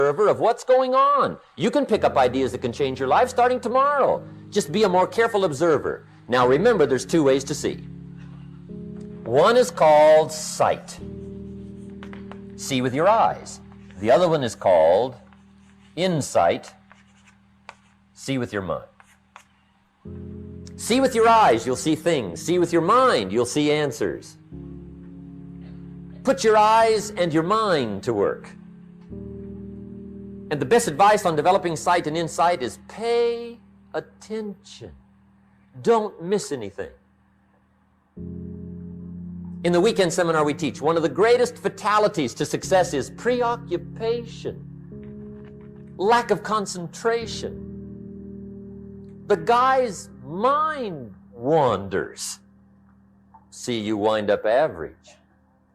of what's going on. You can pick up ideas that can change your life starting tomorrow. Just be a more careful observer. Now remember, there's two ways to see. One is called sight. See with your eyes. The other one is called insight. See with your mind. See with your eyes, you'll see things. See with your mind, you'll see answers. Put your eyes and your mind to work. And the best advice on developing sight and insight is pay attention. Don't miss anything. In the weekend seminar we teach, one of the greatest fatalities to success is preoccupation, lack of concentration. The guy's mind wanders. See, you wind up average.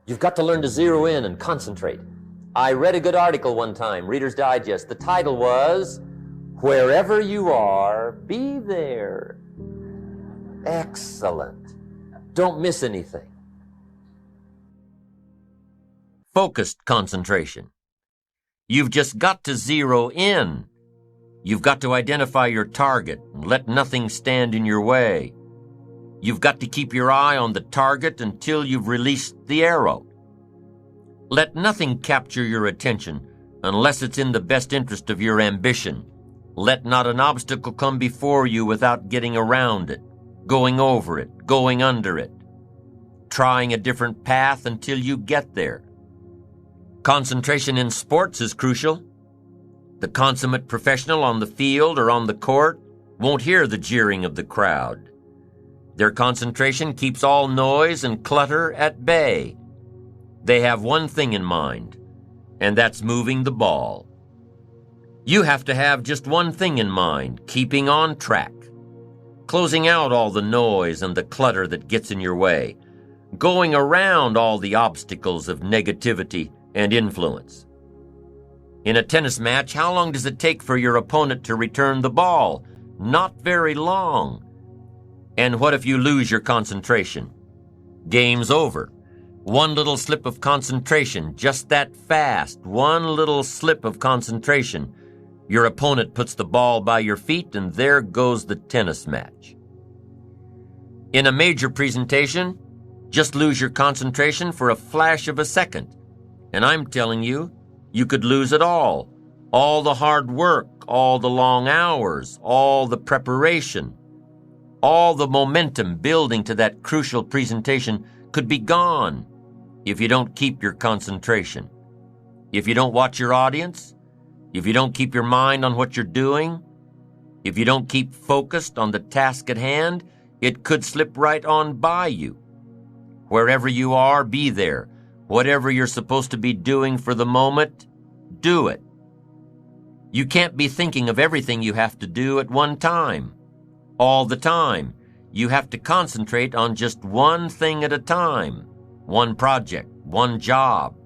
You've got to learn to zero in and concentrate. I read a good article one time, Reader's Digest. The title was, "Wherever You Are, Be There." Excellent. Don't miss anything. Focused concentration. You've just got to zero in. You've got to identify your target and let nothing stand in your way. You've got to keep your eye on the target until you've released the arrow. Let nothing capture your attention unless it's in the best interest of your ambition. Let not an obstacle come before you without getting around it, going over it, going under it, trying a different path until you get there. Concentration in sports is crucial. The consummate professional on the field or on the court won't hear the jeering of the crowd. Their concentration keeps all noise and clutter at bay. They have one thing in mind, and that's moving the ball. You have to have just one thing in mind, keeping on track, closing out all the noise and the clutter that gets in your way, going around all the obstacles of negativity and influence. In a tennis match, how long does it take for your opponent to return the ball? Not very long. And what if you lose your concentration? Game's over. One little slip of concentration, just that fast, one little slip of concentration. Your opponent puts the ball by your feet, and there goes the tennis match. In a major presentation, just lose your concentration for a flash of a second. And I'm telling you, you could lose it all. All the hard work, all the long hours, all the preparation, all the momentum building to that crucial presentation could be gone if you don't keep your concentration. If you don't watch your audience, if you don't keep your mind on what you're doing, if you don't keep focused on the task at hand, it could slip right on by you. Wherever you are, be there. Whatever you're supposed to be doing for the moment, do it. You can't be thinking of everything you have to do at one time. All the time. You have to concentrate on just one thing at a time. One project, one job.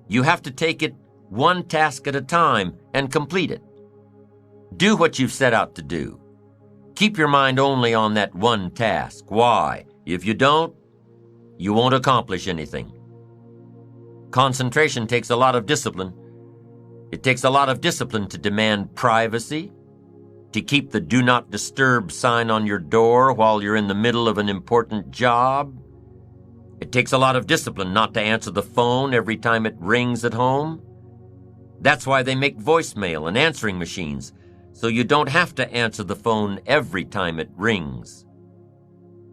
You have to take it one task at a time and complete it. Do what you've set out to do. Keep your mind only on that one task. Why? If you don't, you won't accomplish anything. Concentration takes a lot of discipline. It takes a lot of discipline to demand privacy, to keep the do not disturb sign on your door while you're in the middle of an important job. It takes a lot of discipline not to answer the phone every time it rings at home. That's why they make voicemail and answering machines, so you don't have to answer the phone every time it rings.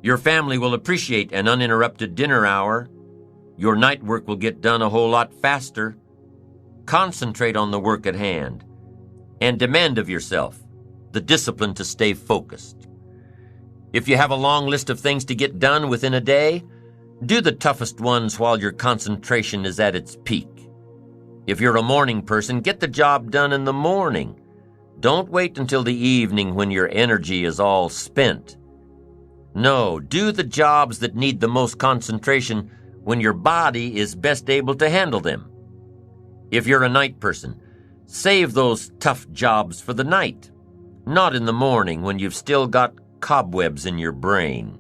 Your family will appreciate an uninterrupted dinner hour. Your night work will get done a whole lot faster. Concentrate on the work at hand and demand of yourself the discipline to stay focused. If you have a long list of things to get done within a day, do the toughest ones while your concentration is at its peak. If you're a morning person, get the job done in the morning. Don't wait until the evening when your energy is all spent. No, do the jobs that need the most concentration when your body is best able to handle them. If you're a night person, save those tough jobs for the night, not in the morning when you've still got cobwebs in your brain.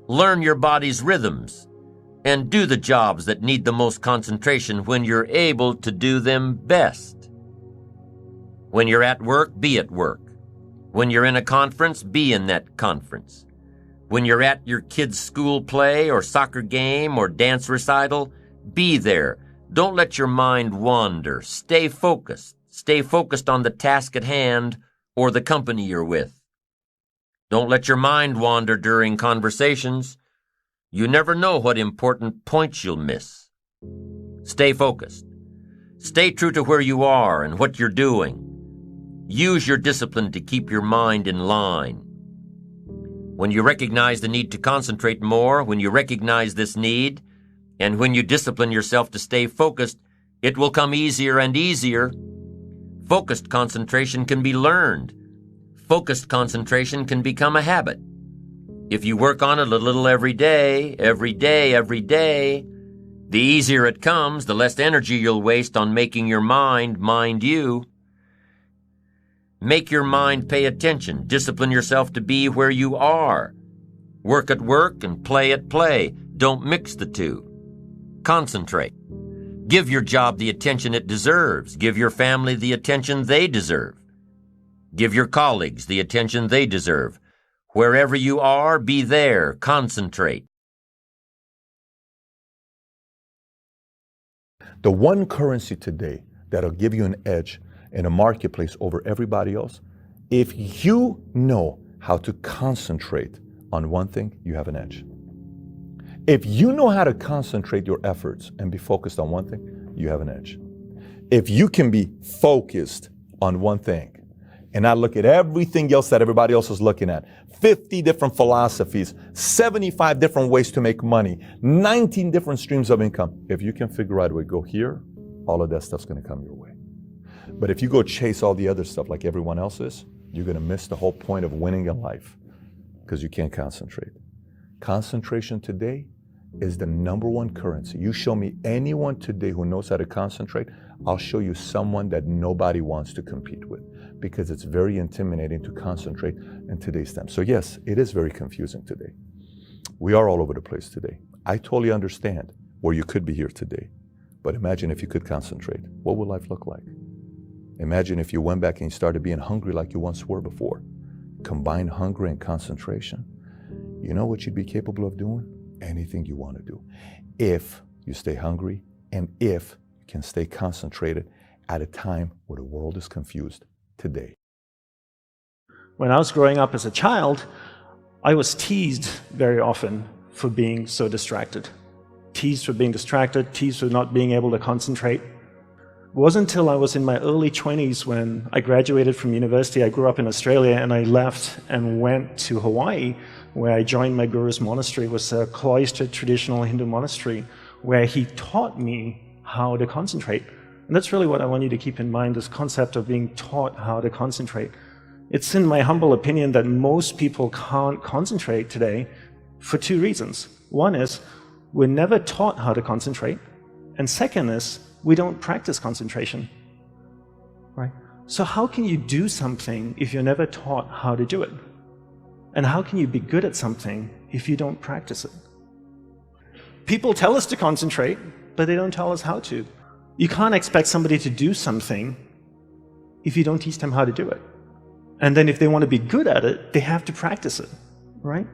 Learn your body's rhythms and do the jobs that need the most concentration when you're able to do them best. When you're at work, be at work. When you're in a conference, be in that conference. When you're at your kid's school play or soccer game or dance recital, be there. Don't let your mind wander. Stay focused. Stay focused on the task at hand or the company you're with. Don't let your mind wander during conversations. You never know what important points you'll miss. Stay focused. Stay true to where you are and what you're doing. Use your discipline to keep your mind in line. When you recognize the need to concentrate more, when you recognize this need, and when you discipline yourself to stay focused, it will come easier and easier. Focused concentration can be learned. Focused concentration can become a habit. If you work on it a little every day, the easier it comes, the less energy you'll waste on making your mind you. Make your mind pay attention. Discipline yourself to be where you are. Work at work and play at play. Don't mix the two. Concentrate. Give your job the attention it deserves. Give your family the attention they deserve. Give your colleagues the attention they deserve. Wherever you are, be there. Concentrate. The one currency today that'll give you an edge in a marketplace over everybody else, if you know how to concentrate on one thing, you have an edge. If you know how to concentrate your efforts and be focused on one thing, you have an edge. If you can be focused on one thing and not look at everything else that everybody else is looking at, 50 different philosophies, 75 different ways to make money, 19 different streams of income, if you can figure out a way to go here, all of that stuff's going to come your way. But if you go chase all the other stuff like everyone else is, you're going to miss the whole point of winning in life because you can't concentrate. Concentration today is the number one currency. You show me anyone today who knows how to concentrate, I'll show you someone that nobody wants to compete with because it's very intimidating to concentrate in today's time. So yes, it is very confusing today. We are all over the place today. I totally understand where you could be here today, but imagine if you could concentrate. What would life look like? Imagine if you went back and you started being hungry like you once were before. Combine hunger and concentration. You know what you'd be capable of doing? Anything you want to do. If you stay hungry and if you can stay concentrated at a time where the world is confused today. When I was growing up as a child, I was teased very often for being so distracted. Teased for being distracted, teased for not being able to concentrate. It wasn't until I was in my early 20s when I graduated from university. I grew up in Australia and I left and went to Hawaii, where I joined my guru's monastery. It was a cloistered traditional Hindu monastery where he taught me how to concentrate. And that's really what I want you to keep in mind, this concept of being taught how to concentrate. It's in my humble opinion that most people can't concentrate today for two reasons. One is we're never taught how to concentrate, and second is we don't practice concentration, right? So how can you do something if you're never taught how to do it? And how can you be good at something if you don't practice it? People tell us to concentrate, but they don't tell us how to. You can't expect somebody to do something if you don't teach them how to do it. And then if they want to be good at it, they have to practice it, right?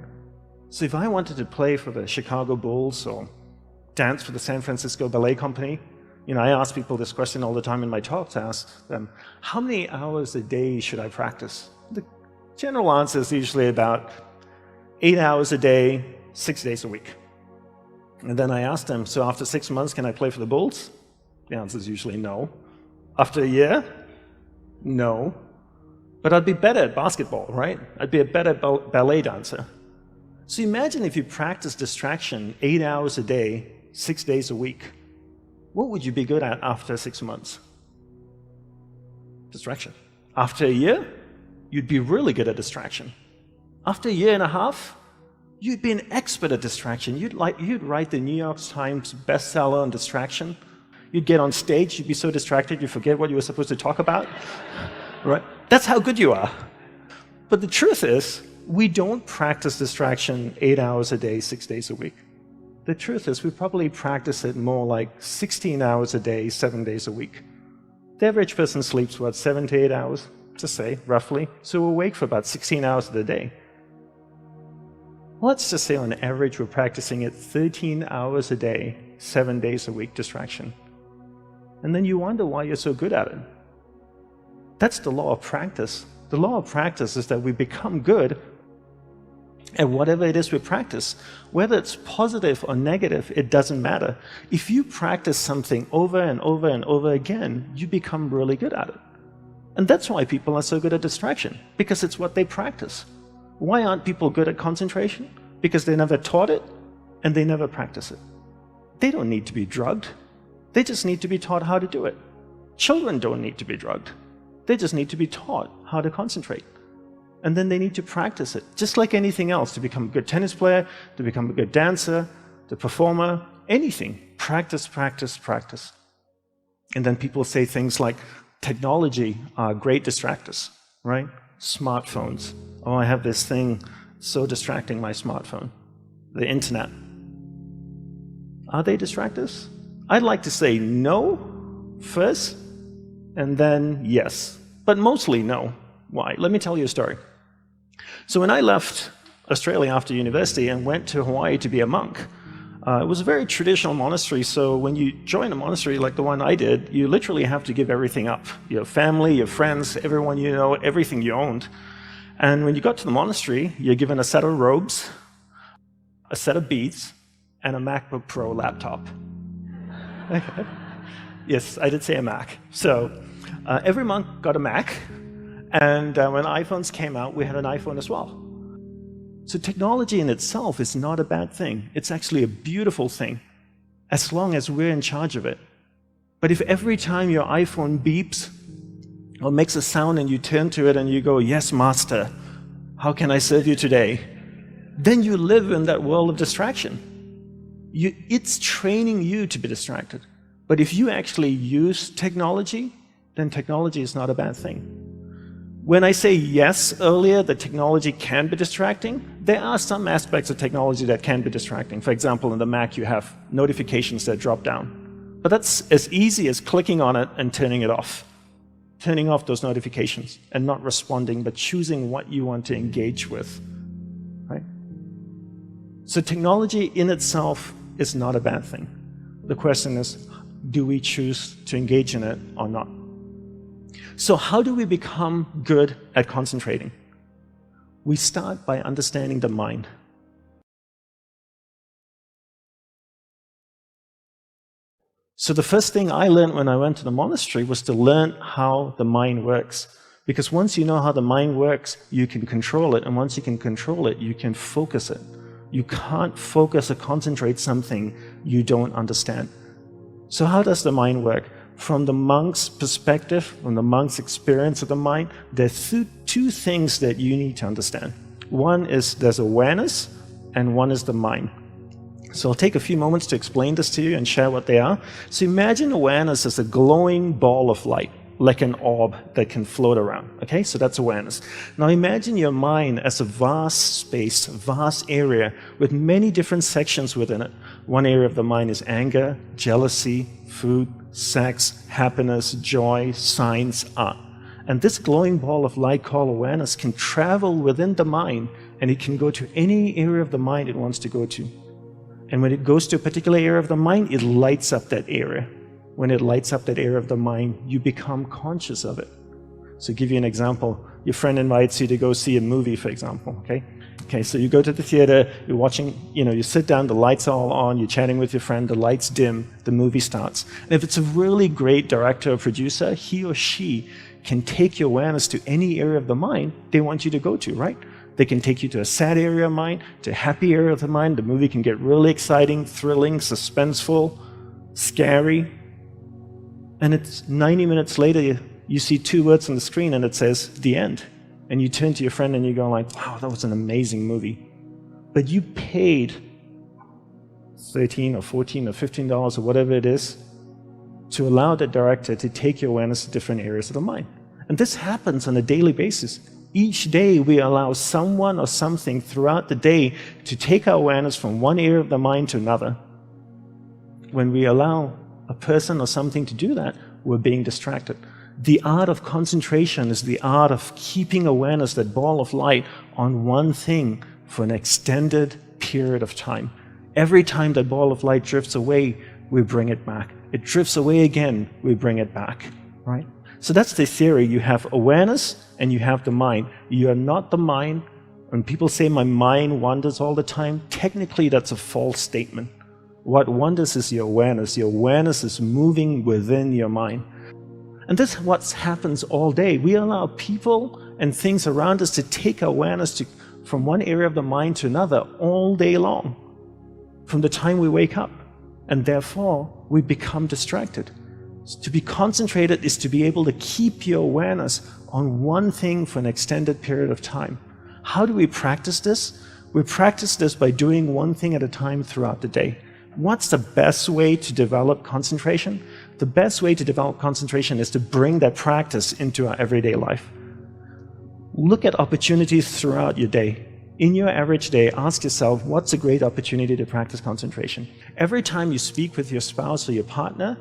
So if I wanted to play for the Chicago Bulls or dance for the San Francisco Ballet Company, I ask people this question all the time in my talks. I ask them, how many hours a day should I practice? The general answer is usually about 8 hours a day, 6 days a week. And then I ask them, so after 6 months, can I play for the Bulls? The answer is usually no. After a year? No. But I'd be better at basketball, right? I'd be a better ballet dancer. So imagine if you practice distraction 8 hours a day, 6 days a week. What would you be good at after 6 months? Distraction. After a year, you'd be really good at distraction. After a year and a half, you'd be an expert at distraction. You'd write the New York Times bestseller on distraction. You'd get on stage, you'd be so distracted, you'd forget what you were supposed to talk about. Right? That's how good you are. But the truth is, we don't practice distraction 8 hours a day, 6 days a week. The truth is we probably practice it more like 16 hours a day, 7 days a week. The average person sleeps, what, 7 to 8 hours, to say, roughly. So we're awake for about 16 hours of the day. Let's just say on average we're practicing it 13 hours a day, 7 days a week distraction. And then you wonder why you're so good at it. That's the law of practice. The law of practice is that we become good at whatever it is we practice. Whether it's positive or negative, it doesn't matter. If you practice something over and over and over again, you become really good at it. And that's why people are so good at distraction, because it's what they practice. Why aren't people good at concentration? Because they never taught it and they never practice it. They don't need to be drugged. They just need to be taught how to do it. Children don't need to be drugged. They just need to be taught how to concentrate. And then they need to practice it, just like anything else, to become a good tennis player, to become a good dancer, to performer, anything. Practice, practice, practice. And then people say things like, technology are great distractors, right? Smartphones. Oh, I have this thing so distracting, my smartphone. The internet. Are they distractors? I'd like to say no first, and then yes. But mostly no. Why? Let me tell you a story. So when I left Australia after university and went to Hawaii to be a monk, it was a very traditional monastery, so when you join a monastery like the one I did, you literally have to give everything up. Your family, your friends, everyone you know, everything you owned. And when you got to the monastery, you're given a set of robes, a set of beads, and a MacBook Pro laptop. Okay. Yes, I did say a Mac. So every monk got a Mac, and when iPhones came out, we had an iPhone as well. So technology in itself is not a bad thing. It's actually a beautiful thing, as long as we're in charge of it. But if every time your iPhone beeps or makes a sound and you turn to it and you go, "Yes, master, how can I serve you today?" then you live in that world of distraction. It's training you to be distracted. But if you actually use technology, then technology is not a bad thing. When I say yes earlier, that technology can be distracting, there are some aspects of technology that can be distracting. For example, in the Mac, you have notifications that drop down. But that's as easy as clicking on it and turning it off. Turning off those notifications and not responding, but choosing what you want to engage with. Right? So technology in itself is not a bad thing. The question is, do we choose to engage in it or not? So how do we become good at concentrating? We start by understanding the mind. So the first thing I learned when I went to the monastery was to learn how the mind works. Because once you know how the mind works, you can control it. And once you can control it, you can focus it. You can't focus or concentrate something you don't understand. So how does the mind work? From the monk's perspective, from the monk's experience of the mind, there's two things that you need to understand. One is there's awareness, and one is the mind. So I'll take a few moments to explain this to you and share what they are. So imagine awareness as a glowing ball of light, like an orb that can float around. Okay, so that's awareness. Now imagine your mind as a vast space, vast area with many different sections within it. One area of the mind is anger, jealousy, food, sex, happiness, joy, science, art. And this glowing ball of light called awareness can travel within the mind, and it can go to any area of the mind it wants to go to. And when it goes to a particular area of the mind, it lights up that area. When it lights up that area of the mind, you become conscious of it. So to give you an example, your friend invites you to go see a movie, for example, okay? Okay, so you go to the theater, you're watching, you sit down, the lights are all on, you're chatting with your friend, the lights dim, the movie starts. And if it's a really great director or producer, he or she can take your awareness to any area of the mind they want you to go to, right? They can take you to a sad area of mind, to a happy area of the mind. The movie can get really exciting, thrilling, suspenseful, scary. And it's 90 minutes later, you see 2 words on the screen and it says, "The end." And you turn to your friend and you go like, "Wow, that was an amazing movie." But you paid $13 or $14 or $15 or whatever it is to allow the director to take your awareness to different areas of the mind. And this happens on a daily basis. Each day we allow someone or something throughout the day to take our awareness from one area of the mind to another. When we allow a person or something to do that, we're being distracted. The art of concentration is the art of keeping awareness, that ball of light, on one thing for an extended period of time. Every time that ball of light drifts away, we bring it back. It drifts away again, we bring it back, right? So that's the theory. You have awareness and you have the mind. You are not the mind. When people say my mind wanders all the time, technically that's a false statement. What wanders is your awareness. Your awareness is moving within your mind. And this is what happens all day. We allow people and things around us to take awareness from one area of the mind to another all day long, from the time we wake up. And therefore, we become distracted. To be concentrated is to be able to keep your awareness on one thing for an extended period of time. How do we practice this? We practice this by doing one thing at a time throughout the day. What's the best way to develop concentration? The best way to develop concentration is to bring that practice into our everyday life. Look at opportunities throughout your day. In your average day, ask yourself, what's a great opportunity to practice concentration? Every time you speak with your spouse or your partner,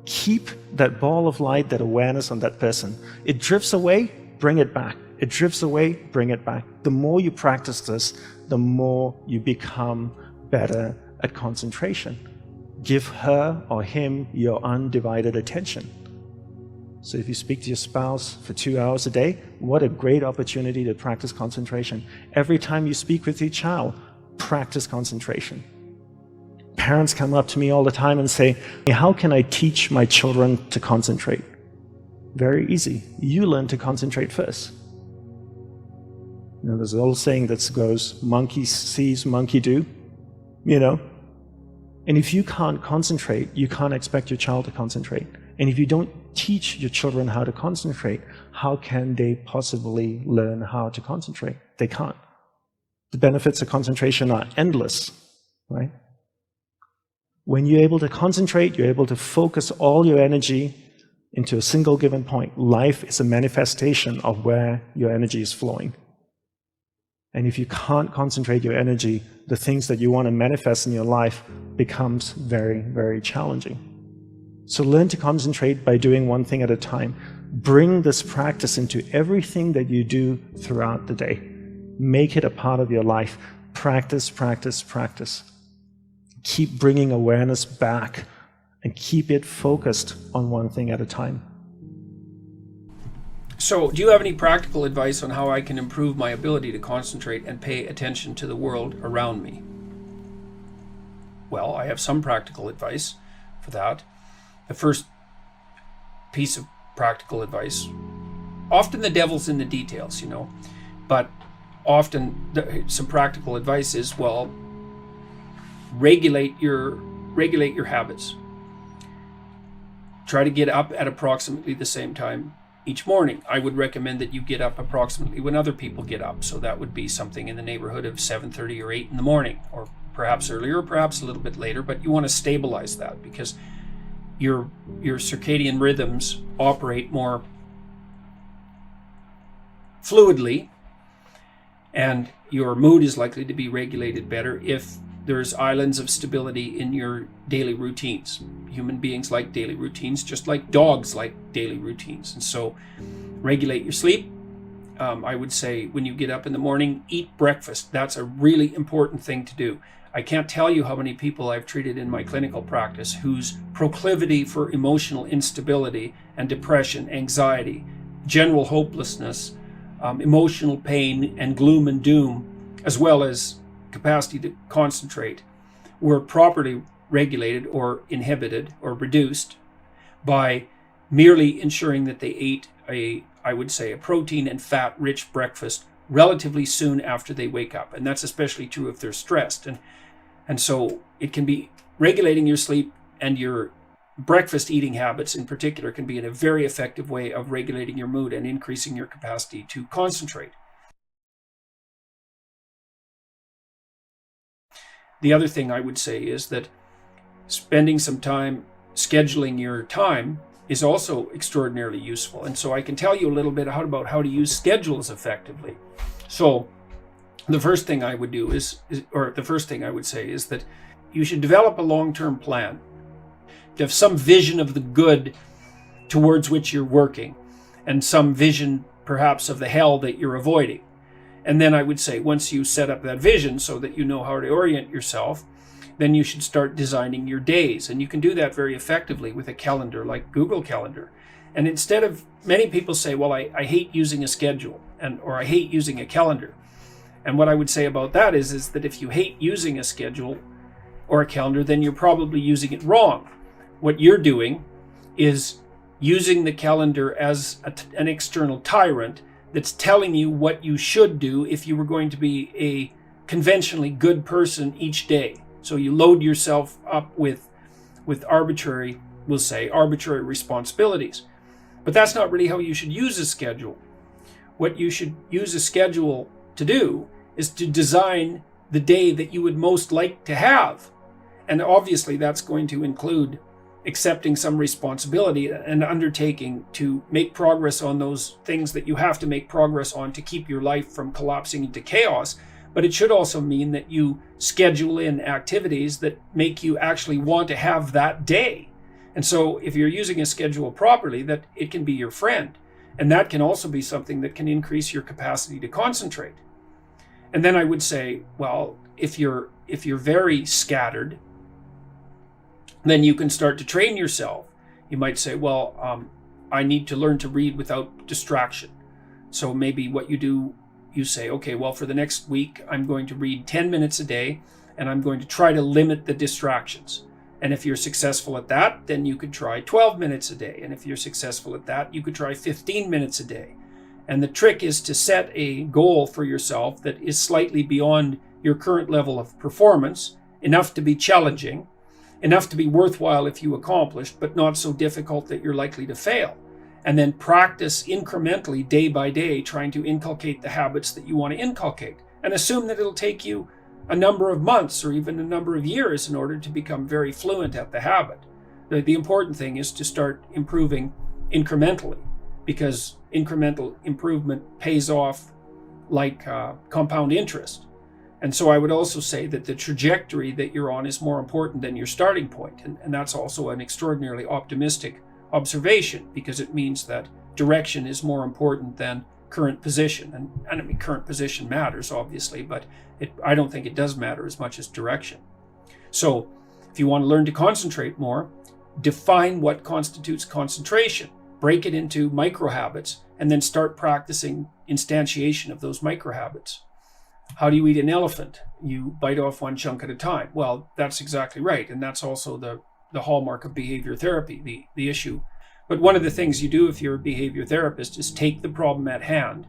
keep that ball of light, that awareness on that person. It drifts away, bring it back. It drifts away, bring it back. The more you practice this, the more you become better at concentration. Give her or him your undivided attention. So if you speak to your spouse for 2 hours a day, what a great opportunity to practice concentration. Every time you speak with your child, practice concentration. Parents come up to me all the time and say, how can I teach my children to concentrate? Very easy. You learn to concentrate first. There's an old saying that goes, monkey sees, monkey do, And if you can't concentrate, you can't expect your child to concentrate. And if you don't teach your children how to concentrate, how can they possibly learn how to concentrate? They can't. The benefits of concentration are endless, right? When you're able to concentrate, you're able to focus all your energy into a single given point. Life is a manifestation of where your energy is flowing. And if you can't concentrate your energy, the things that you want to manifest in your life becomes very, very challenging. So learn to concentrate by doing one thing at a time. Bring this practice into everything that you do throughout the day. Make it a part of your life. Practice, practice, practice. Keep bringing awareness back and keep it focused on one thing at a time. So, do you have any practical advice on how I can improve my ability to concentrate and pay attention to the world around me? Well, I have some practical advice for that. The first piece of practical advice, often the devil's in the details, but often some practical advice is, well, regulate your habits. Try to get up at approximately the same time each morning. I would recommend that you get up approximately when other people get up. So that would be something in the neighborhood of 7:30 or 8 in the morning, or perhaps earlier, or perhaps a little bit later, but you want to stabilize that because your circadian rhythms operate more fluidly, and your mood is likely to be regulated better if there's islands of stability in your daily routines. Human beings like daily routines, just like dogs like daily routines. And so regulate your sleep. I would say when you get up in the morning, eat breakfast. That's a really important thing to do. I can't tell you how many people I've treated in my clinical practice whose proclivity for emotional instability and depression, anxiety, general hopelessness, emotional pain and gloom and doom, as well as capacity to concentrate, were properly regulated or inhibited or reduced by merely ensuring that they ate I would say a protein and fat rich breakfast relatively soon after they wake up. And that's especially true if they're stressed. And so it can be regulating your sleep, and your breakfast eating habits in particular can be a very effective way of regulating your mood and increasing your capacity to concentrate. The other thing I would say is that spending some time scheduling your time is also extraordinarily useful. And so I can tell you a little bit about how to use schedules effectively. So the first thing I would do the first thing I would say is that you should develop a long-term plan. To have some vision of the good towards which you're working, and some vision perhaps of the hell that you're avoiding. And then I would say, once you set up that vision so that you know how to orient yourself, then you should start designing your days. And you can do that very effectively with a calendar like Google Calendar. And instead of, many people say, well, I hate using a schedule, or I hate using a calendar. And what I would say about that is that if you hate using a schedule or a calendar, then you're probably using it wrong. What you're doing is using the calendar as an external tyrant that's telling you what you should do if you were going to be a conventionally good person each day. So you load yourself up with arbitrary responsibilities. But that's not really how you should use a schedule. What you should use a schedule to do is to design the day that you would most like to have. And obviously that's going to include accepting some responsibility and undertaking to make progress on those things that you have to make progress on to keep your life from collapsing into chaos. But it should also mean that you schedule in activities that make you actually want to have that day. And so if you're using a schedule properly, that it can be your friend. And that can also be something that can increase your capacity to concentrate. And then I would say, well, if you're very scattered, then you can start to train yourself. You might say, well, I need to learn to read without distraction. So maybe what you do, you say, okay, well, for the next week, I'm going to read 10 minutes a day, and I'm going to try to limit the distractions. And if you're successful at that, then you could try 12 minutes a day. And if you're successful at that, you could try 15 minutes a day. And the trick is to set a goal for yourself that is slightly beyond your current level of performance, enough to be challenging, enough to be worthwhile if you accomplish, but not so difficult that you're likely to fail. And then practice incrementally, day by day, trying to inculcate the habits that you want to inculcate. And assume that it'll take you a number of months or even a number of years in order to become very fluent at the habit. The important thing is to start improving incrementally, because incremental improvement pays off like compound interest. And so I would also say that the trajectory that you're on is more important than your starting point. And that's also an extraordinarily optimistic observation, because it means that direction is more important than current position. And I mean, current position matters, obviously, but I don't think it does matter as much as direction. So if you want to learn to concentrate more, define what constitutes concentration, break it into micro habits, and then start practicing instantiation of those micro habits. How do you eat an elephant? You bite off one chunk at a time. Well, that's exactly right. And that's also the hallmark of behavior therapy, the issue. But one of the things you do if you're a behavior therapist is take the problem at hand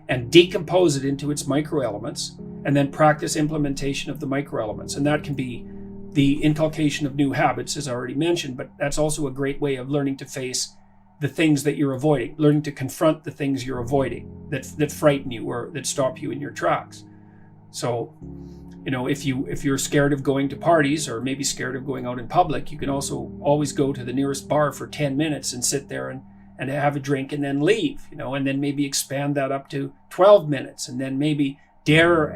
and decompose it into its microelements, and then practice implementation of the microelements. And that can be the inculcation of new habits, as I already mentioned, but that's also a great way of learning to face the things that you're avoiding, learning to confront the things you're avoiding that frighten you or that stop you in your tracks. So, if you're scared of going to parties or maybe scared of going out in public, you can also always go to the nearest bar for 10 minutes and sit there and have a drink and then leave, and then maybe expand that up to 12 minutes and then maybe dare